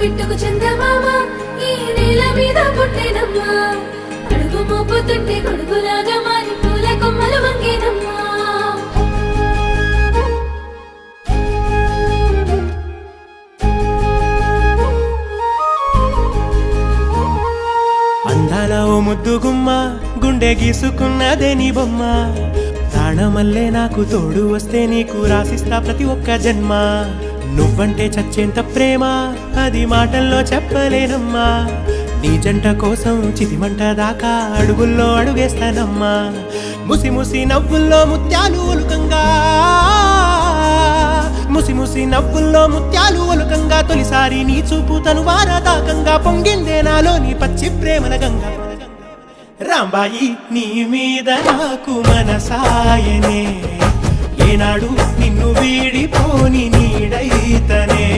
బిట్టుకు చందమామ ఈ నేల మీద పుట్టేనమ్మా అడుగు మోపుతుంటే కొడుకులాగా మారి పూల కొమ్మలు వంగేనమ్మా అందాల ఓ ముద్దు గుమ్మ గుండె గీసుకున్నదే నీ బొమ్మ ప్రాణమల్లే నాకు తోడు వస్తే నీకు రాసిస్తా ప్రతి ఒక్క జన్మ నువ్వంటే చచ్చేంత ప్రేమ అది మాటల్లో చెప్పలేనమ్మా నీ జంట కోసం చితిమంట దాకా అడుగుల్లో అడుగేస్తానమ్మా ముసి ముసి నవ్వుల్లో ముత్యాలు ఒలుకంగా ముసి ముసి నవ్వుల్లో ముత్యాలు ఒలుకంగా తొలిసారి నీ చూపు తను వారదాకంగా పొంగిందే నాలో నీ పచ్చి ప్రేమల గంగా రాంబాయి నీ మీద నాకు మనసాయనే ఏనాడు నిన్ను వీడిపోని నీడైతనే